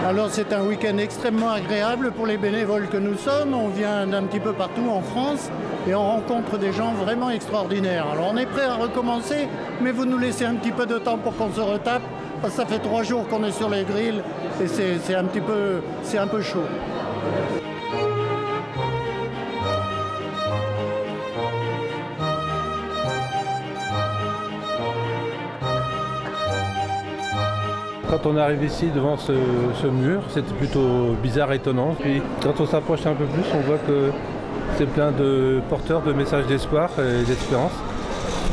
Alors c'est un week-end extrêmement agréable pour les bénévoles que nous sommes. On vient d'un petit peu partout en France et on rencontre des gens vraiment extraordinaires. Alors on est prêt à recommencer, mais vous nous laissez un petit peu de temps pour qu'on se retape, parce que ça fait 3 jours qu'on est sur les grilles et c'est un peu chaud. Quand on arrive ici devant ce mur, c'était plutôt bizarre et étonnant. Puis quand on s'approche un peu plus, on voit que c'est plein de porteurs de messages d'espoir et d'espérance.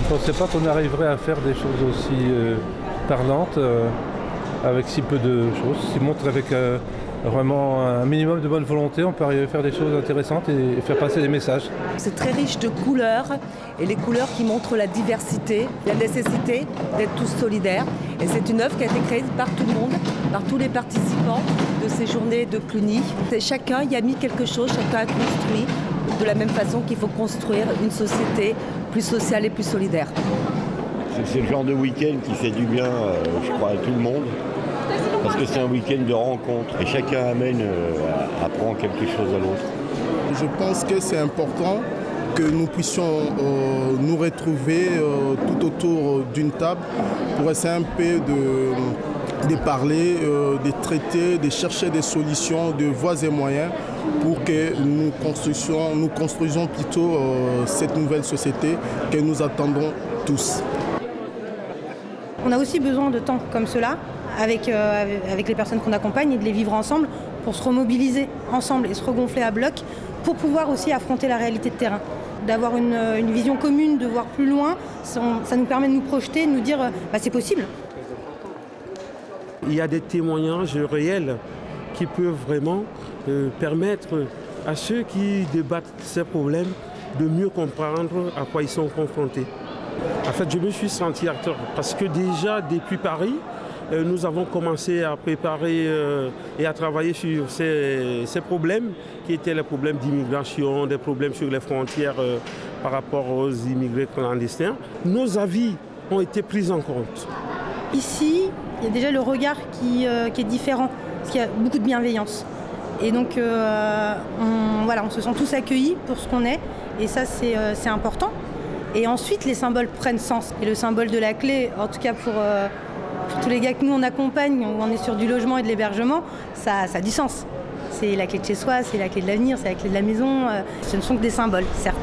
Je ne pensais pas qu'on arriverait à faire des choses aussi parlantes avec si peu de choses. Ce qui montre avec vraiment un minimum de bonne volonté, on peut arriver à faire des choses intéressantes et faire passer des messages. C'est très riche de couleurs et les couleurs qui montrent la diversité, la nécessité d'être tous solidaires. Et c'est une œuvre qui a été créée par tout le monde, par tous les participants de ces journées de Cluny. Chacun y a mis quelque chose, chacun a construit de la même façon qu'il faut construire une société plus sociale et plus solidaire. C'est le genre de week-end qui fait du bien, je crois, à tout le monde. Parce que c'est un week-end de rencontres et chacun apprend quelque chose à l'autre. Je pense que c'est important que nous puissions nous retrouver tout autour d'une table pour essayer un peu de parler, de traiter, de chercher des solutions, de voies et moyens pour que nous construisions plutôt cette nouvelle société que nous attendons tous. On a aussi besoin de temps comme cela avec les personnes qu'on accompagne et de les vivre ensemble pour se remobiliser ensemble et se regonfler à bloc pour pouvoir aussi affronter la réalité de terrain. D'avoir une vision commune, de voir plus loin, ça nous permet de nous projeter, de nous dire c'est possible. Il y a des témoignages réels qui peuvent vraiment permettre à ceux qui débattent ces problèmes de mieux comprendre à quoi ils sont confrontés. En fait, je me suis senti acteur parce que déjà depuis Paris, nous avons commencé à préparer et à travailler sur ces problèmes qui étaient les problèmes d'immigration, des problèmes sur les frontières par rapport aux immigrés clandestins. Nos avis ont été pris en compte. Ici, il y a déjà le regard qui est différent, parce qu'il y a beaucoup de bienveillance. Et donc, on se sent tous accueillis pour ce qu'on est, et ça, c'est important. Et ensuite, les symboles prennent sens. Et le symbole de la clé, en tout cas pour tous les gars que nous on accompagne, où on est sur du logement et de l'hébergement, ça a du sens. C'est la clé de chez soi, c'est la clé de l'avenir, c'est la clé de la maison. Ce ne sont que des symboles, certes.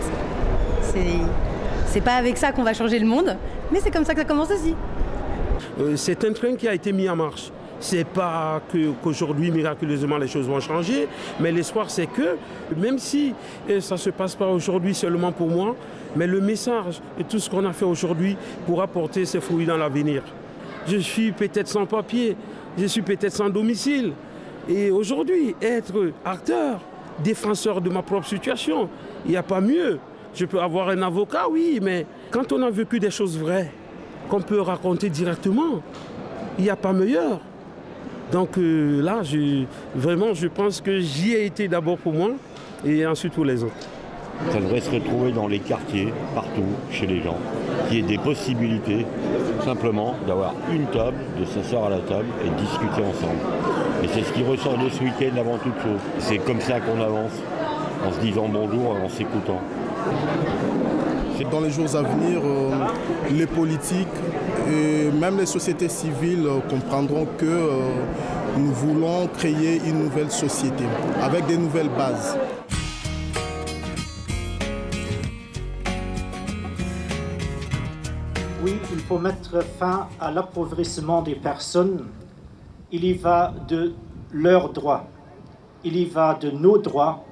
C'est pas avec ça qu'on va changer le monde, mais c'est comme ça que ça commence aussi. C'est un train qui a été mis en marche. C'est pas qu'aujourd'hui, miraculeusement, les choses vont changer, mais l'espoir, c'est que, même si ça ne se passe pas aujourd'hui seulement pour moi, mais le message et tout ce qu'on a fait aujourd'hui pourra porter ses fruits dans l'avenir. Je suis peut-être sans papier, je suis peut-être sans domicile. Et aujourd'hui, être acteur, défenseur de ma propre situation, il n'y a pas mieux. Je peux avoir un avocat, oui, mais quand on a vécu des choses vraies, qu'on peut raconter directement, il n'y a pas meilleur. Donc là, je pense que j'y ai été d'abord pour moi et ensuite pour les autres. Ça devrait se retrouver dans les quartiers, partout, chez les gens, qu'il y ait des possibilités, simplement d'avoir une table, de s'asseoir à la table et de discuter ensemble. Et c'est ce qui ressort de ce week-end avant toute chose. C'est comme ça qu'on avance, en se disant bonjour, en s'écoutant. Dans les jours à venir, les politiques et même les sociétés civiles comprendront que nous voulons créer une nouvelle société avec des nouvelles bases. Oui, il faut mettre fin à l'appauvrissement des personnes. Il y va de leurs droits, il y va de nos droits,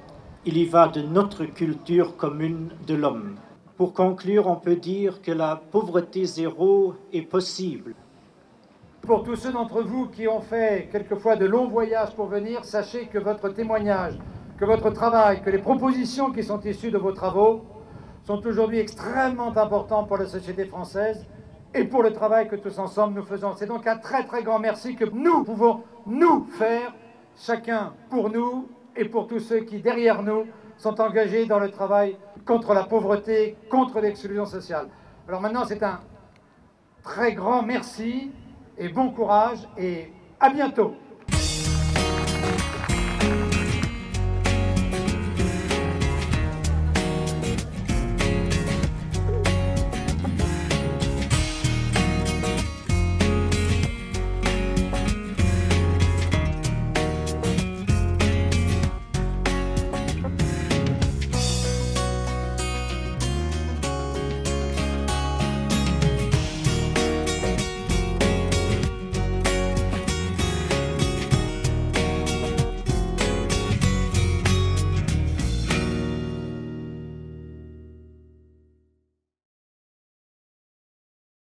il y va de notre culture commune de l'homme. Pour conclure, on peut dire que la pauvreté zéro est possible. Pour tous ceux d'entre vous qui ont fait quelquefois de longs voyages pour venir, sachez que votre témoignage, que votre travail, que les propositions qui sont issues de vos travaux sont aujourd'hui extrêmement importants pour la société française et pour le travail que tous ensemble nous faisons. C'est donc un très très grand merci que nous pouvons nous faire, chacun pour nous et pour tous ceux qui derrière nous sont engagés dans le travail contre la pauvreté, contre l'exclusion sociale. Alors maintenant, c'est un très grand merci et bon courage et à bientôt.